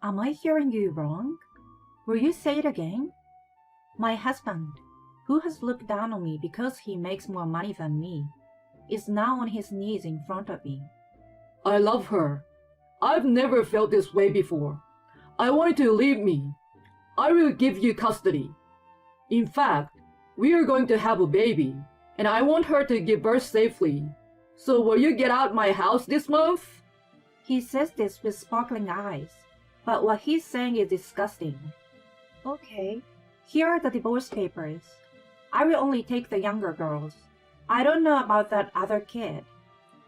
Am I hearing you wrong? Will you say it again? My husband, who has looked down on me because he makes more money than me, is now on his knees in front of me. I love her. I've never felt this way before. I want you to leave me. I will give you custody. In fact, we are going to have a baby, and I want her to give birth safely. So will you get out my house this month? He says this with sparkling eyes, but what he's saying is disgusting. Okay, here are the divorce papers. I will only take the younger girls. I don't know about that other kid.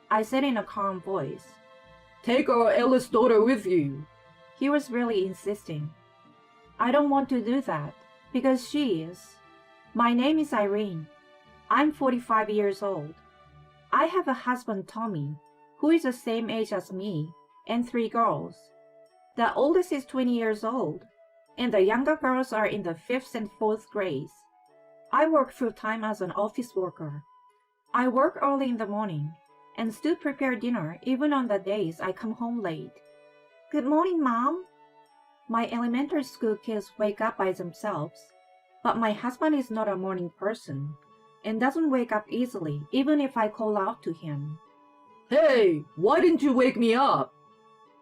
I said in a calm voice. Take our eldest daughter with you. He was really insisting. I don't want to do that, because she is. My name is Irene. I'm 45 years old. I have a husband, Tommy, who is the same age as me, and 3 girls. The oldest is 20 years old, and the younger girls are in the 5th and 4th grades. I work full-time as an office worker. I work early in the morning, and still prepare dinner even on the days I come home late. Good morning, Mom. My elementary school kids wake up by themselves, but my husband is not a morning person and doesn't wake up easily even if I call out to him. Hey, why didn't you wake me up?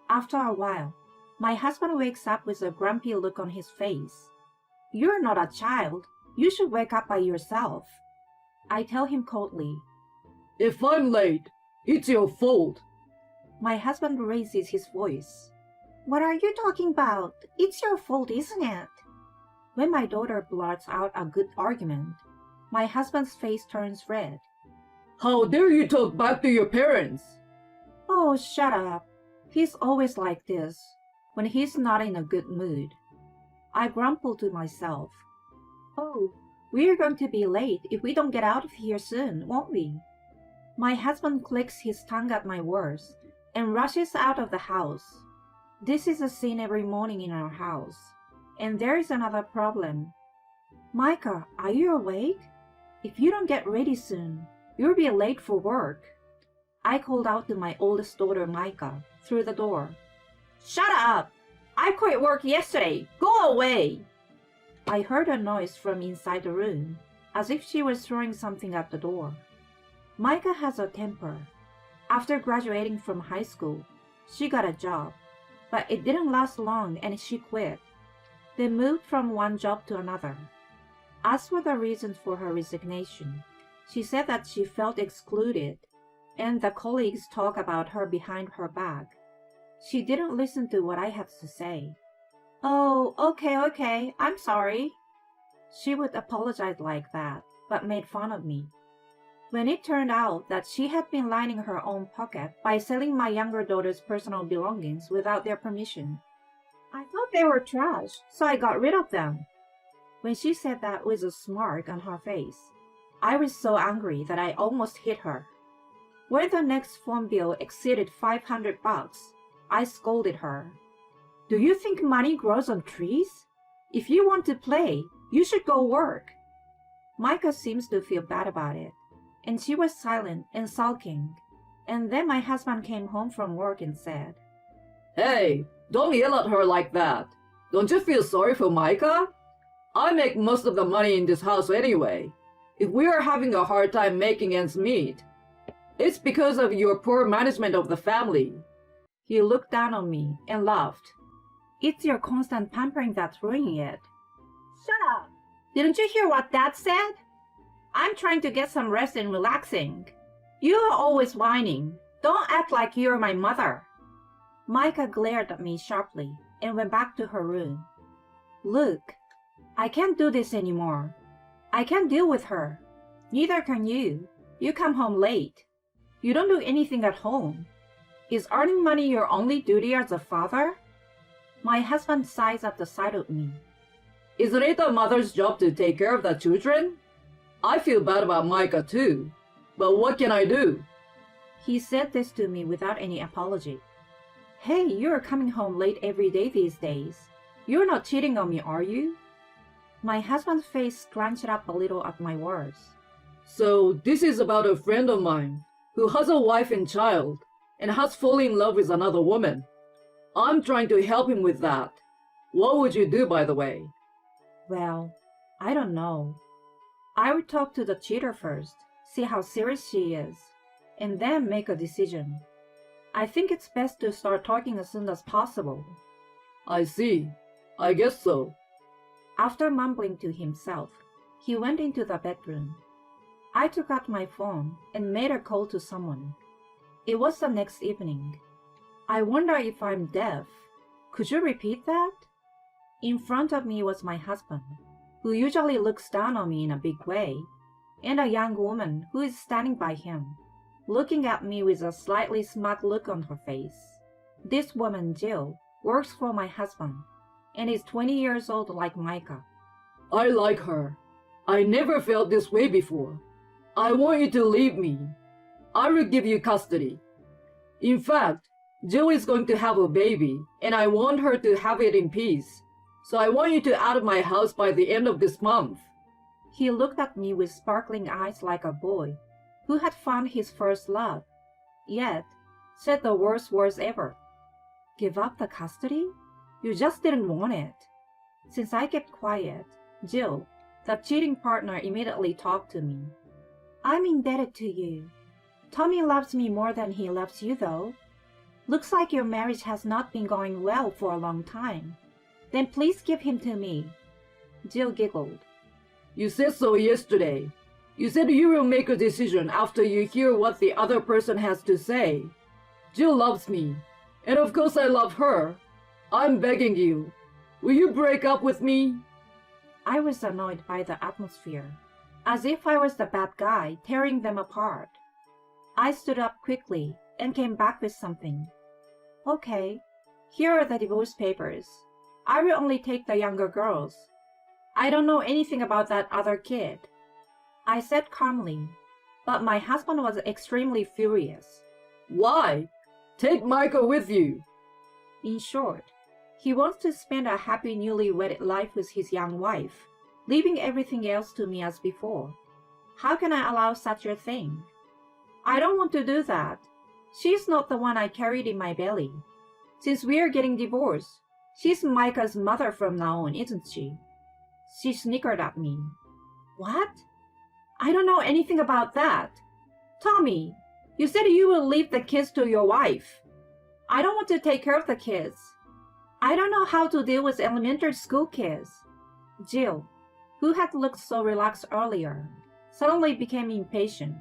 After a while, my husband wakes up with a grumpy look on his face. You're not a child. You should wake up by yourself. I tell him coldly. If I'm late, it's your fault. My husband raises his voice. What are you talking about? It's your fault, isn't it? When my daughter blurts out a good argument, my husband's face turns red. How dare you talk back to your parents? Oh, shut up. He's always like this, when he's not in a good mood. I grumble to myself. Oh, we're going to be late if we don't get out of here soon, won't we? My husband clicks his tongue at my words and rushes out of the house. This is a scene every morning in our house. And there is another problem. Micah, are you awake? If you don't get ready soon, you'll be late for work. I called out to my oldest daughter, Micah, through the door. Shut up! I quit work yesterday. Go away! I heard a noise from inside the room, as if she was throwing something at the door. Micah has a temper. After graduating from high school, she got a job, but it didn't last long and she quit. They moved from one job to another. As for the reason for her resignation, she said that she felt excluded, and the colleagues talk about her behind her back. She didn't listen to what I had to say. Oh, okay, I'm sorry. She would apologize like that, but made fun of me. When it turned out that she had been lining her own pocket by selling my younger daughter's personal belongings without their permission, I thought they were trash, so I got rid of them. When she said that with a smirk on her face, I was so angry that I almost hit her. When the next phone bill exceeded $500, I scolded her. Do you think money grows on trees? If you want to play, you should go work. Micah seems to feel bad about it, and she was silent and sulking. And then my husband came home from work and said, Hey, don't yell at her like that. Don't you feel sorry for Micah? I make most of the money in this house anyway. If we are having a hard time making ends meet, it's because of your poor management of the family. He looked down on me and laughed. It's your constant pampering that's ruining it. Shut up! Didn't you hear what Dad said? I'm trying to get some rest and relaxing. You are always whining. Don't act like you're my mother. Micah glared at me sharply and went back to her room. Look, I can't do this anymore. I can't deal with her. Neither can you. You come home late. You don't do anything at home. Is earning money your only duty as a father? My husband sighs at the sight of me. Isn't it a mother's job to take care of the children? I feel bad about Micah too, but what can I do? He said this to me without any apology. Hey, you're coming home late every day these days. You're not cheating on me, are you? My husband's face scrunched up a little at my words. So this is about a friend of mine who has a wife and child and has fallen in love with another woman. I'm trying to help him with that. What would you do, by the way? Well, I don't know. I would talk to the cheater first, see how serious she is, and then make a decision. I think it's best to start talking as soon as possible. I see. I guess so. After mumbling to himself, he went into the bedroom. I took out my phone and made a call to someone. It was the next evening. I wonder if I'm deaf. Could you repeat that? In front of me was my husband, who usually looks down on me in a big way, and a young woman who is standing by him, looking at me with a slightly smug look on her face. This woman, Jill, works for my husband, and is 20 years old like Micah. I like her. I never felt this way before. I want you to leave me. I will give you custody. In fact, Jill is going to have a baby, and I want her to have it in peace. So I want you to out of my house by the end of this month. He looked at me with sparkling eyes like a boy who had found his first love, yet said the worst words ever. Give up the custody? You just didn't want it. Since I kept quiet, Jill, the cheating partner, immediately talked to me. I'm indebted to you. Tommy loves me more than he loves you, though. Looks like your marriage has not been going well for a long time. Then please give him to me. Jill giggled. You said so yesterday. You said you will make a decision after you hear what the other person has to say. Jill loves me, and of course I love her. I'm begging you. Will you break up with me? I was annoyed by the atmosphere, as if I was the bad guy tearing them apart. I stood up quickly and came back with something. Okay, here are the divorce papers. I will only take the younger girls. I don't know anything about that other kid. I said calmly, but my husband was extremely furious. Why? Take Micah with you. In short, he wants to spend a happy newly wedded life with his young wife, leaving everything else to me as before. How can I allow such a thing? I don't want to do that. She's not the one I carried in my belly. Since we are getting divorced, she's Micah's mother from now on, isn't she? She snickered at me. What? I don't know anything about that. Tommy, you said you will leave the kids to your wife. I don't want to take care of the kids. I don't know how to deal with elementary school kids. Jill, who had looked so relaxed earlier, suddenly became impatient.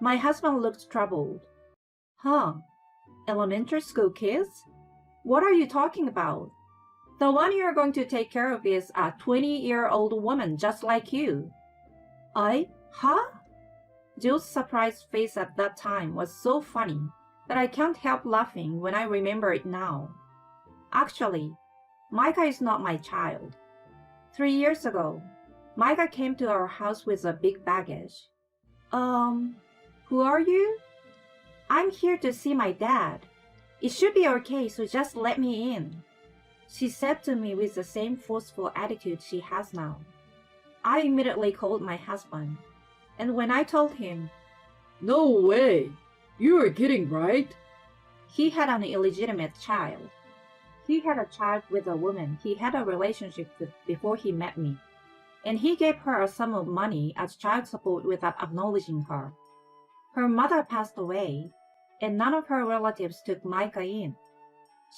My husband looked troubled. Huh? Elementary school kids? What are you talking about? The one you're going to take care of is a 20-year-old woman just like you. Huh? Jill's surprised face at that time was so funny that I can't help laughing when I remember it now. Actually, Micah is not my child. 3 years ago, Micah came to our house with a big baggage. Who are you? I'm here to see my dad. It should be okay, so just let me in, she said to me with the same forceful attitude she has now. I immediately called my husband, and when I told him, No way! You are kidding, right? He had an illegitimate child. He had a child with a woman he had a relationship with before he met me, and he gave her a sum of money as child support without acknowledging her. Her mother passed away, and none of her relatives took Micah in.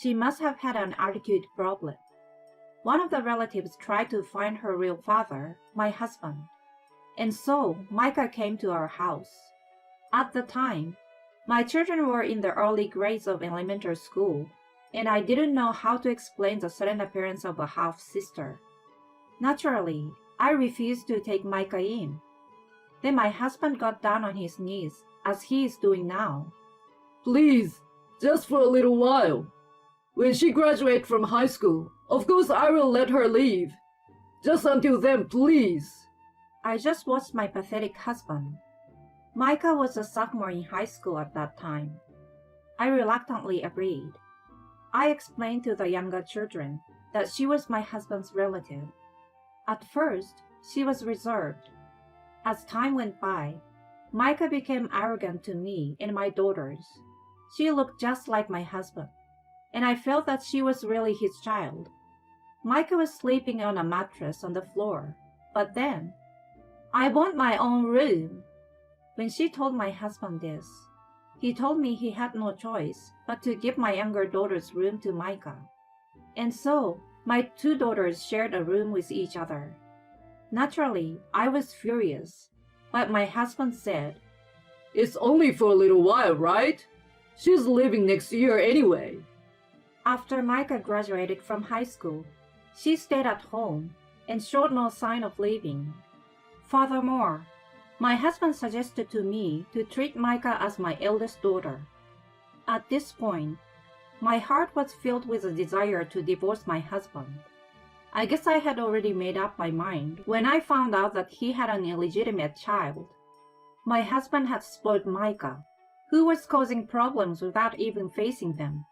She must have had an attitude problem. One of the relatives tried to find her real father, my husband, and so Micah came to our house. At the time, my children were in the early grades of elementary school, and I didn't know how to explain the sudden appearance of a half-sister. Naturally, I refused to take Micah in. Then my husband got down on his knees, as he is doing now. Please, just for a little while. When she graduates from high school, of course I will let her leave. Just until then, please. I just watched my pathetic husband. Micah was a sophomore in high school at that time. I reluctantly agreed. I explained to the younger children that she was my husband's relative. At first, she was reserved. As time went by, Micah became arrogant to me and my daughters. She looked just like my husband, and I felt that she was really his child. Micah was sleeping on a mattress on the floor, but then, I want my own room. When she told my husband this, he told me he had no choice but to give my younger daughter's room to Micah. And so, my two daughters shared a room with each other. Naturally, I was furious, but my husband said, It's only for a little while, right? She's leaving next year anyway. After Micah graduated from high school, she stayed at home and showed no sign of leaving. Furthermore, my husband suggested to me to treat Micah as my eldest daughter. At this point, my heart was filled with a desire to divorce my husband. I guess I had already made up my mind when I found out that he had an illegitimate child. My husband had spoiled Micah, who was causing problems without even facing them.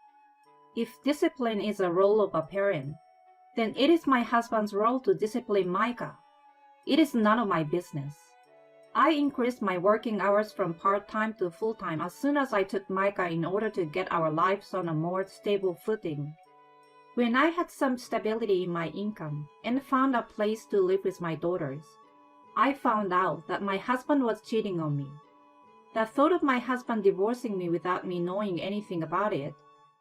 If discipline is a role of a parent, then it is my husband's role to discipline Micah. It is none of my business. I increased my working hours from part-time to full-time as soon as I took Micah in order to get our lives on a more stable footing. When I had some stability in my income and found a place to live with my daughters, I found out that my husband was cheating on me. The thought of my husband divorcing me without me knowing anything about it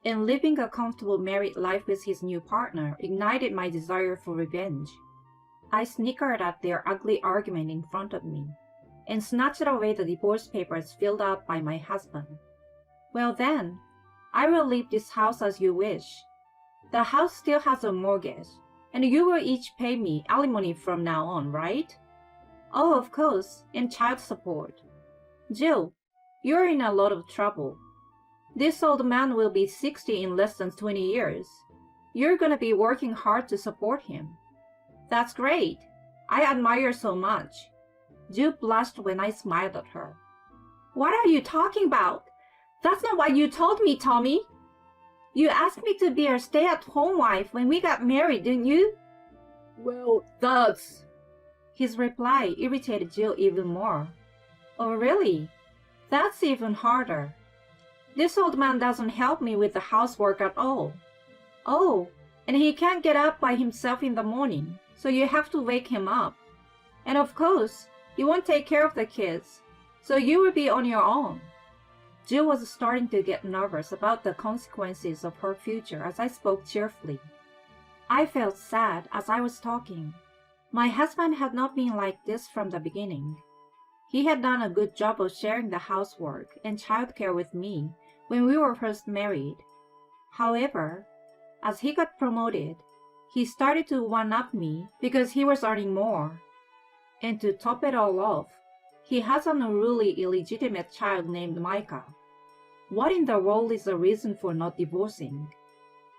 and living a comfortable married life with his new partner ignited my desire for revenge. I snickered at their ugly argument in front of me and snatched away the divorce papers filled out by my husband. Well then, I will leave this house as you wish. The house still has a mortgage, and you will each pay me alimony from now on, right? Oh, of course, and child support. Jill, you're in a lot of trouble. This old man will be 60 in less than 20 years. You're gonna be working hard to support him. That's great. I admire so much. Jill blushed when I smiled at her. What are you talking about? That's not what you told me, Tommy. You asked me to be a stay-at-home wife when we got married, didn't you? Well, that's... His reply irritated Jill even more. Oh, really? That's even harder. This old man doesn't help me with the housework at all. Oh, and he can't get up by himself in the morning, so you have to wake him up. And of course, you won't take care of the kids, so you will be on your own. Jill was starting to get nervous about the consequences of her future as I spoke cheerfully. I felt sad as I was talking. My husband had not been like this from the beginning. He had done a good job of sharing the housework and childcare with me when we were first married. However, as he got promoted, he started to one-up me because he was earning more. And to top it all off, he has an unruly illegitimate child named Micah. What in the world is the reason for not divorcing?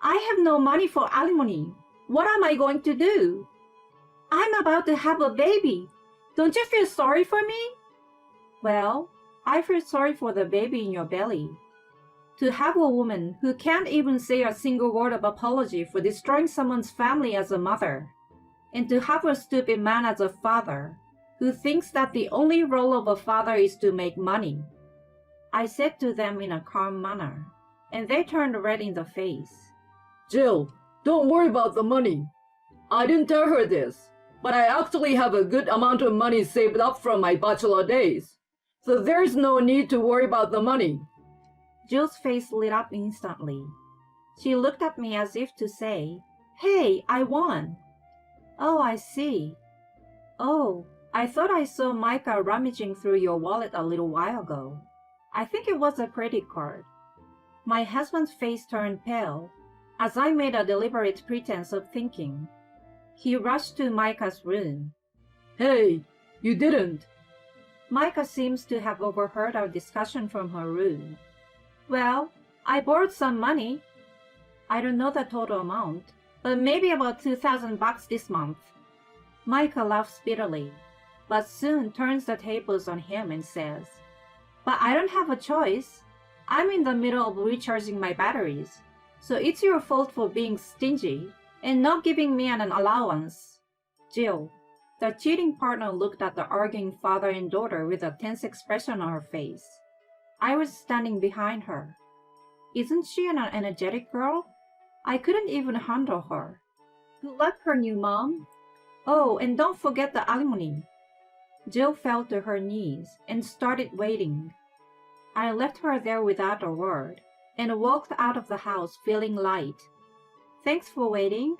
I have no money for alimony. What am I going to do? I'm about to have a baby. Don't you feel sorry for me? Well, I feel sorry for the baby in your belly. To have a woman who can't even say a single word of apology for destroying someone's family as a mother, and to have a stupid man as a father who thinks that the only role of a father is to make money. I said to them in a calm manner, and they turned red in the face. Jill, don't worry about the money. I didn't tell her this, but I actually have a good amount of money saved up from my bachelor days, so there's no need to worry about the money. Jill's face lit up instantly. She looked at me as if to say, Hey, I won. Oh, I see. Oh, I thought I saw Micah rummaging through your wallet a little while ago. I think it was a credit card. My husband's face turned pale as I made a deliberate pretense of thinking. He rushed to Micah's room. Hey, you didn't. Micah seems to have overheard our discussion from her room. Well, I borrowed some money. I don't know the total amount, but maybe about $2,000 this month. Micah laughs bitterly, but soon turns the tables on him and says, But I don't have a choice. I'm in the middle of recharging my batteries, so it's your fault for being stingy and not giving me an allowance. Jill, the cheating partner, looked at the arguing father and daughter with a tense expression on her face. I was standing behind her. Isn't she an energetic girl? I couldn't even handle her. Good luck, her new mom. Oh, and don't forget the alimony. Jill fell to her knees and started waiting. I left her there without a word and walked out of the house feeling light. Thanks for waiting.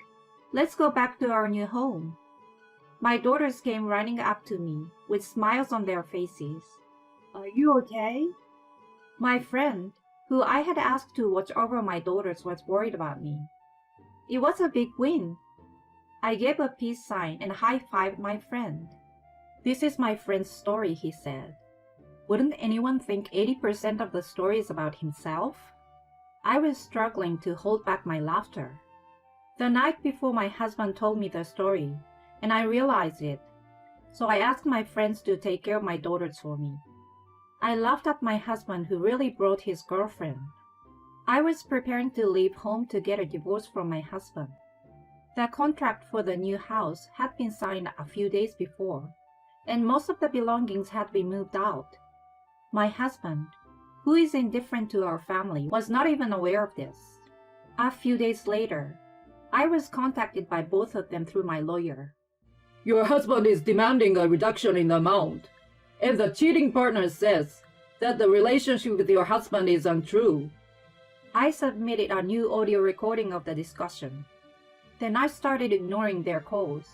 Let's go back to our new home. My daughters came running up to me with smiles on their faces. Are you okay? My friend, who I had asked to watch over my daughters, was worried about me. It was a big win. I gave a peace sign and high-fived my friend. This is my friend's story, he said. Wouldn't anyone think 80% of the story is about himself? I was struggling to hold back my laughter. The night before my husband told me the story, and I realized it. So I asked my friends to take care of my daughters for me. I laughed at my husband who really brought his girlfriend. I was preparing to leave home to get a divorce from my husband. The contract for the new house had been signed a few days before, and most of the belongings had been moved out. My husband, who is indifferent to our family, was not even aware of this. A few days later, I was contacted by both of them through my lawyer. Your husband is demanding a reduction in the amount, and the cheating partner says that the relationship with your husband is untrue. I submitted a new audio recording of the discussion. Then I started ignoring their calls,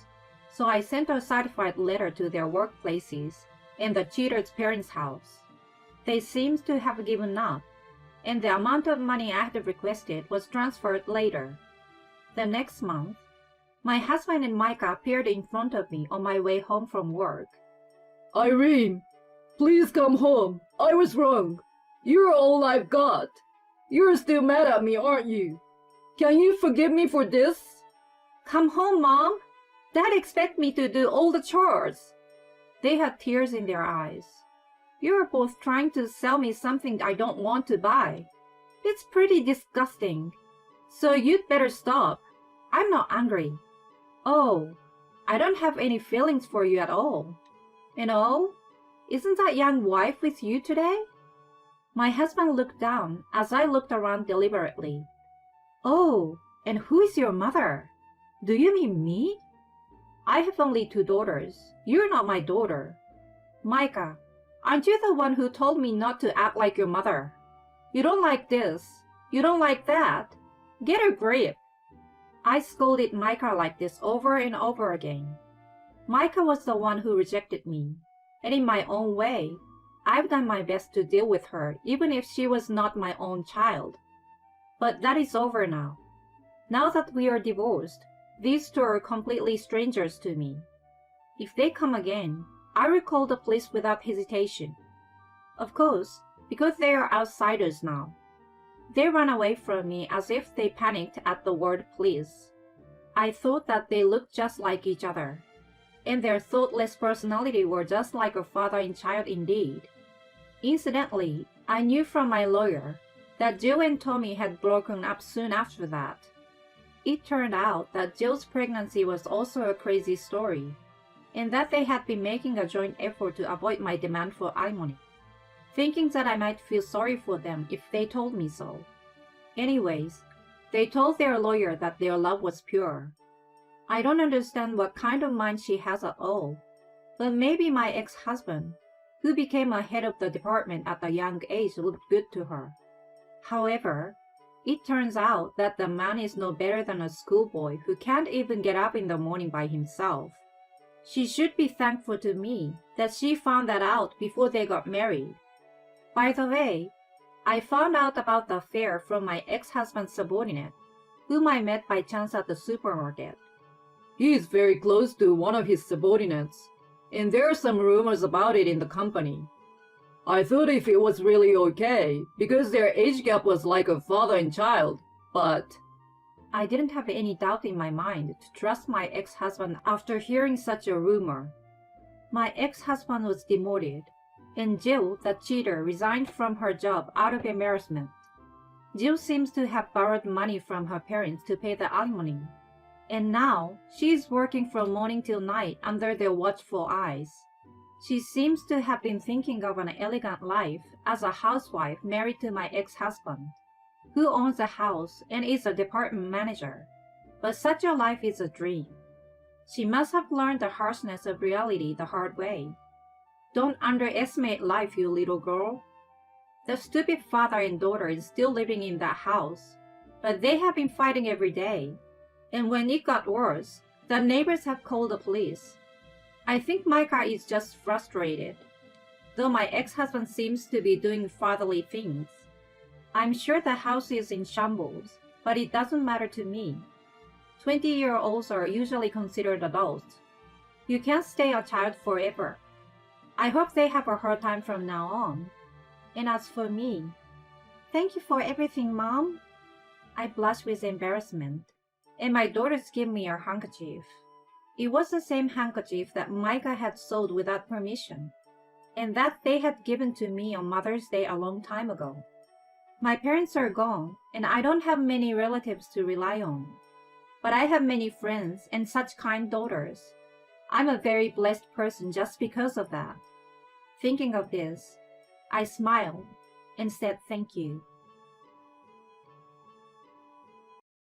so I sent a certified letter to their workplaces and the cheater's parents' house. They seemed to have given up, and the amount of money I had requested was transferred later. The next month, my husband and Micah appeared in front of me on my way home from work. Irene, please come home. I was wrong. You're all I've got. You're still mad at me, aren't you? Can you forgive me for this? Come home, Mom. Dad expects me to do all the chores. They had tears in their eyes. You're both trying to sell me something I don't want to buy. It's pretty disgusting. So you'd better stop. I'm not angry. Oh, I don't have any feelings for you at all. And oh, isn't that young wife with you today? My husband looked down as I looked around deliberately. Oh, and who is your mother? Do you mean me? I have only 2 daughters. You're not my daughter. Micah, aren't you the one who told me not to act like your mother? You don't like this. You don't like that. Get a grip. I scolded Micah like this over and over again. Micah was the one who rejected me, and in my own way, I've done my best to deal with her even if she was not my own child. But that is over now. Now that we are divorced, these 2 are completely strangers to me. If they come again, I will call the police without hesitation. Of course, because they are outsiders now. They ran away from me as if they panicked at the word police. I thought that they looked just like each other, and their thoughtless personality were just like a father and child indeed. Incidentally, I knew from my lawyer that Jill and Tommy had broken up soon after that. It turned out that Jill's pregnancy was also a crazy story, and that they had been making a joint effort to avoid my demand for alimony, thinking that I might feel sorry for them if they told me so. Anyways, they told their lawyer that their love was pure. I don't understand what kind of mind she has at all, but maybe my ex-husband, who became a head of the department at a young age, looked good to her. However, it turns out that the man is no better than a schoolboy who can't even get up in the morning by himself. She should be thankful to me that she found that out before they got married. By the way, I found out about the affair from my ex-husband's subordinate, whom I met by chance at the supermarket. He is very close to one of his subordinates, and there are some rumors about it in the company. I thought if it was really okay, because their age gap was like a father and child, but... I didn't have any doubt in my mind to trust my ex-husband after hearing such a rumor. My ex-husband was demoted, and Jill, the cheater, resigned from her job out of embarrassment. Jill seems to have borrowed money from her parents to pay the alimony, and now she is working from morning till night under their watchful eyes. She seems to have been thinking of an elegant life as a housewife married to my ex-husband. who owns a house and is a department manager. But such a life is a dream. She must have learned the harshness of reality the hard way. Don't underestimate life, you little girl. The stupid father and daughter is still living in that house, but they have been fighting every day. And when it got worse, the neighbors have called the police. I think Micah is just frustrated, though my ex-husband seems to be doing fatherly things. I'm sure the house is in shambles, but it doesn't matter to me. 20-year-olds are usually considered adults. You can't stay a child forever. I hope they have a hard time from now on. And as for me, thank you for everything, Mom. I blush with embarrassment, and my daughters give me a handkerchief. It was the same handkerchief that Micah had sold without permission, and that they had given to me on Mother's Day a long time ago. My parents are gone, and I don't have many relatives to rely on. But I have many friends and such kind daughters. I'm a very blessed person just because of that. Thinking of this, I smiled and said thank you.